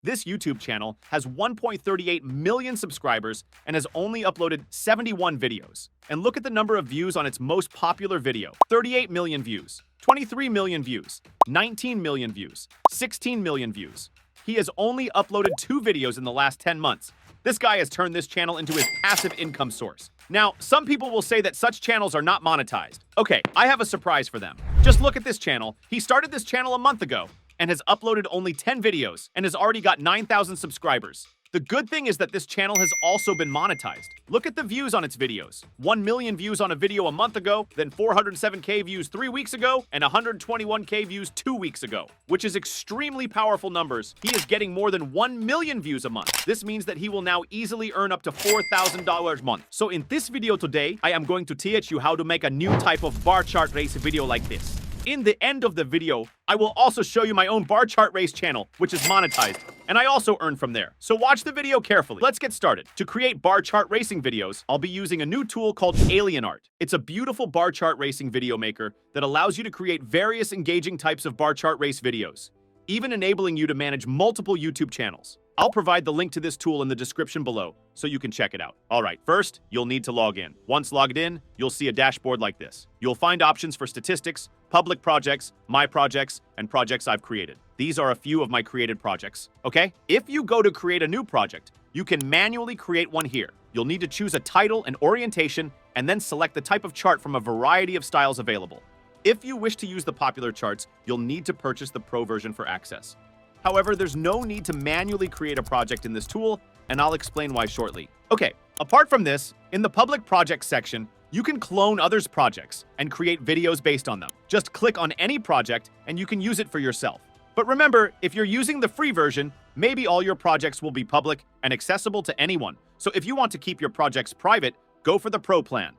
This YouTube channel has 1.38 million subscribers and has only uploaded 71 videos. And look at the number of views on its most popular video. 38 million views, 23 million views, 19 million views, 16 million views. He has only uploaded 2 videos in the last 10 months. This guy has turned this channel into his passive income source. Now, some people will say that such channels are not monetized. Okay, I have a surprise for them. Just look at this channel. He started this channel a month ago and has uploaded only 10 videos and has already got 9,000 subscribers. The good thing is that this channel has also been monetized. Look at the views on its videos. 1 million views on a video a month ago, then 407K views 3 weeks ago, and 121K views 2 weeks ago, which is extremely powerful numbers. He is getting more than 1 million views a month. This means that he will now easily earn up to $4,000 a month. So in this video today, I am going to teach you how to make a new type of bar chart race video like this. In the end of the video, I will also show you my own bar chart race channel, which is monetized, and I also earn from there. So watch the video carefully. Let's get started. To create bar chart racing videos, I'll be using a new tool called Alien Art. It's a beautiful bar chart racing video maker that allows you to create various engaging types of bar chart race videos, even enabling you to manage multiple YouTube channels. I'll provide the link to this tool in the description below so you can check it out. All right, first, you'll need to log in. Once logged in, you'll see a dashboard like this. You'll find options for statistics, public projects, my projects, and projects I've created. These are a few of my created projects, okay? If you go to create a new project, you can manually create one here. You'll need to choose a title and orientation and then select the type of chart from a variety of styles available. If you wish to use the popular charts, you'll need to purchase the Pro version for access. However, there's no need to manually create a project in this tool, and I'll explain why shortly. Okay, apart from this, in the public projects section, you can clone others' projects and create videos based on them. Just click on any project and you can use it for yourself. But remember, if you're using the free version, maybe all your projects will be public and accessible to anyone. So if you want to keep your projects private, go for the Pro plan.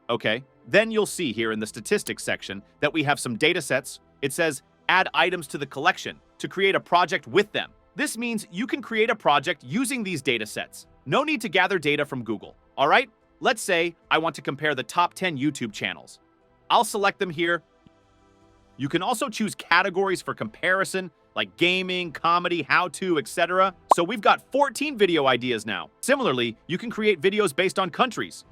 Okay, then you'll see here in the statistics section that we have some data sets. It says, add items to the collection to create a project with them. This means you can create a project using these data sets. No need to gather data from Google, all right? Let's say I want to compare the top 10 YouTube channels. I'll select them here. You can also choose categories for comparison, like gaming, comedy, how-to, etc. So we've got 14 video ideas now. Similarly, you can create videos based on countries.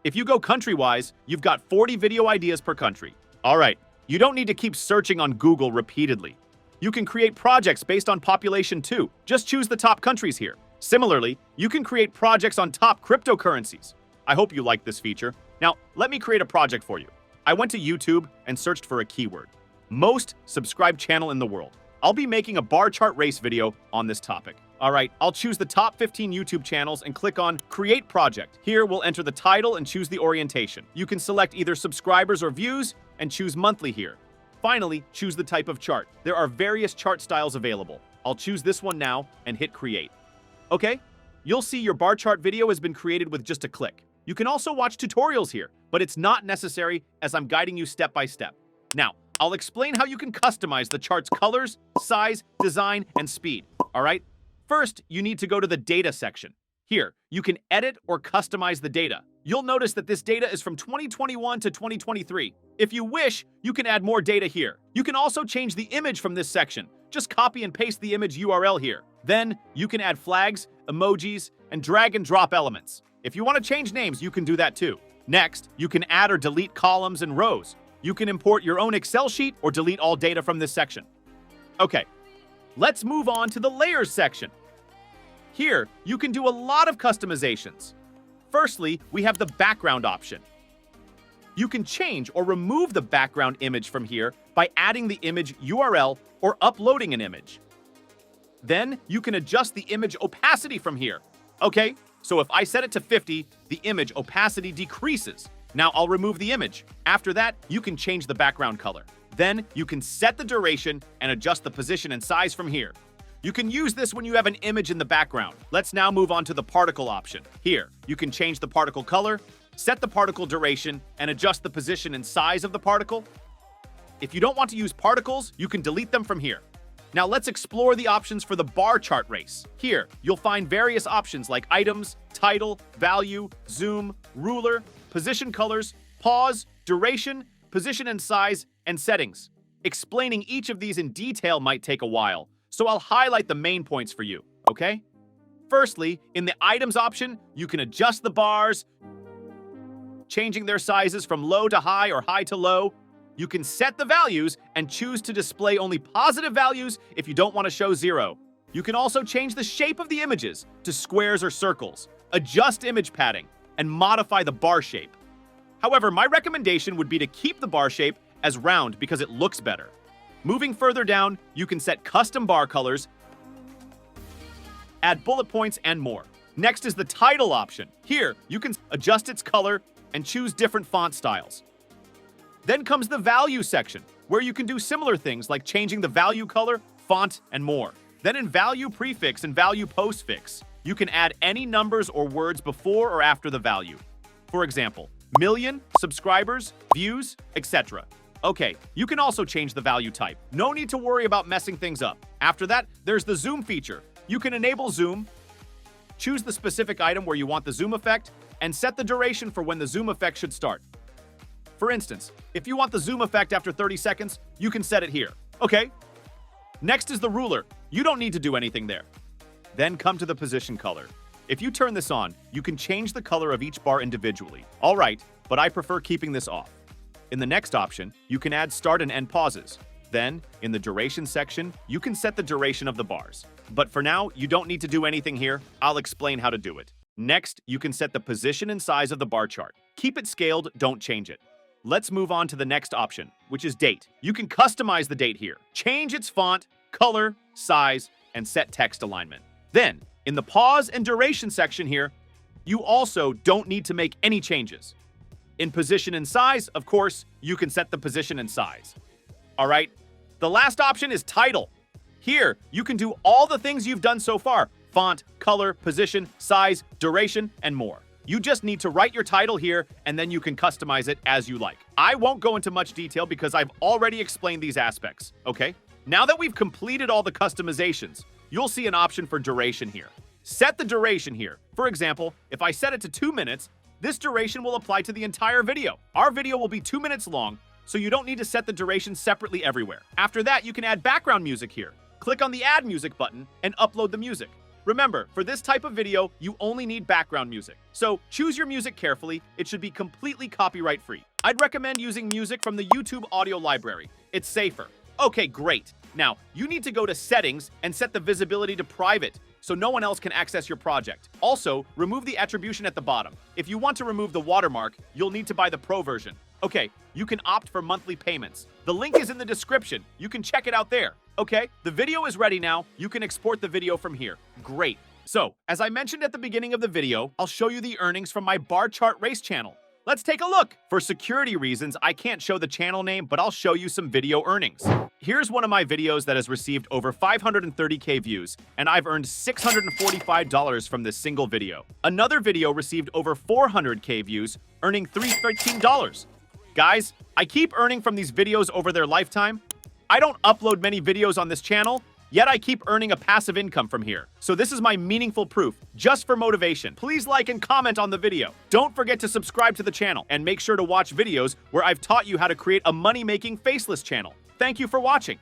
If you go country-wise, you've got 40 video ideas per country. All right, you don't need to keep searching on Google repeatedly. You can create projects based on population too. Just choose the top countries here. Similarly, you can create projects on top cryptocurrencies. I hope you like this feature. Now, let me create a project for you. I went to YouTube and searched for a keyword. Most subscribed channel in the world. I'll be making a bar chart race video on this topic. All right, I'll choose the top 15 YouTube channels and click on Create Project. Here, we'll enter the title and choose the orientation. You can select either subscribers or views and choose monthly here. Finally, choose the type of chart. There are various chart styles available. I'll choose this one now and hit Create. Okay, you'll see your bar chart video has been created with just a click. You can also watch tutorials here, but it's not necessary as I'm guiding you step by step. Now, I'll explain how you can customize the chart's colors, size, design, and speed, all right? First, you need to go to the data section. Here, you can edit or customize the data. You'll notice that this data is from 2021 to 2023. If you wish, you can add more data here. You can also change the image from this section. Just copy and paste the image URL here. Then, you can add flags, emojis, and drag and drop elements. If you want to change names, you can do that too. Next, you can add or delete columns and rows. You can import your own Excel sheet or delete all data from this section. Okay, let's move on to the layers section. Here, you can do a lot of customizations. Firstly, we have the background option. You can change or remove the background image from here by adding the image URL or uploading an image. Then, you can adjust the image opacity from here. Okay, so if I set it to 50, the image opacity decreases. Now I'll remove the image. After that, you can change the background color. Then you can set the duration and adjust the position and size from here. You can use this when you have an image in the background. Let's now move on to the particle option. Here, you can change the particle color, set the particle duration, and adjust the position and size of the particle. If you don't want to use particles, you can delete them from here. Now let's explore the options for the bar chart race. Here, you'll find various options like items, title, value, zoom, ruler, position colors, pause, duration, position and size, and settings. Explaining each of these in detail might take a while, so I'll highlight the main points for you. okay? Firstly, in the items option, you can adjust the bars, changing their sizes from low to high or high to low. You can set the values and choose to display only positive values if you don't want to show zero. You can also change the shape of the images to squares or circles, adjust image padding, and modify the bar shape. However, my recommendation would be to keep the bar shape as round because it looks better. Moving further down, you can set custom bar colors, add bullet points, and more. Next is the title option. Here, you can adjust its color and choose different font styles. Then comes the value section, where you can do similar things like changing the value color, font, and more. Then in value prefix and value postfix, you can add any numbers or words before or after the value. For example, million, subscribers, views, etc. Okay, you can also change the value type. No need to worry about messing things up. After that, there's the zoom feature. You can enable zoom, choose the specific item where you want the zoom effect, and set the duration for when the zoom effect should start. For instance, if you want the zoom effect after 30 seconds, you can set it here. Okay? Next is the ruler. You don't need to do anything there. Then come to the position color. If you turn this on, you can change the color of each bar individually. All right, but I prefer keeping this off. In the next option, you can add start and end pauses. Then, in the duration section, you can set the duration of the bars. But for now, you don't need to do anything here. I'll explain how to do it. Next, you can set the position and size of the bar chart. Keep it scaled, don't change it. Let's move on to the next option, which is date. You can customize the date here. Change its font, color, size, and set text alignment. Then, in the pause and duration section here, you also don't need to make any changes. In position and size, of course, you can set the position and size. All right, the last option is title. Here, you can do all the things you've done so far: font, color, position, size, duration, and more. You just need to write your title here, and then you can customize it as you like. I won't go into much detail because I've already explained these aspects, okay? Now that we've completed all the customizations, you'll see an option for duration here. Set the duration here. For example, if I set it to 2 minutes, this duration will apply to the entire video. Our video will be 2 minutes long, so you don't need to set the duration separately everywhere. After that, you can add background music here. Click on the Add Music button and upload the music. Remember, for this type of video, you only need background music. So choose your music carefully. It should be completely copyright-free. I'd recommend using music from the YouTube audio library. It's safer. Okay, great. Now, you need to go to Settings and set the visibility to private so no one else can access your project. Also, remove the attribution at the bottom. If you want to remove the watermark, you'll need to buy the Pro version. Okay, you can opt for monthly payments. The link is in the description. You can check it out there. Okay, the video is ready now. You can export the video from here. Great. So, as I mentioned at the beginning of the video, I'll show you the earnings from my bar chart race channel. Let's take a look. For security reasons, I can't show the channel name, but I'll show you some video earnings. Here's one of my videos that has received over 530K views, and I've earned $645 from this single video. Another video received over 400K views, earning $313. Guys, I keep earning from these videos over their lifetime. I don't upload many videos on this channel, yet I keep earning a passive income from here. So this is my meaningful proof, just for motivation. Please like and comment on the video. Don't forget to subscribe to the channel, and make sure to watch videos where I've taught you how to create a money-making faceless channel. Thank you for watching.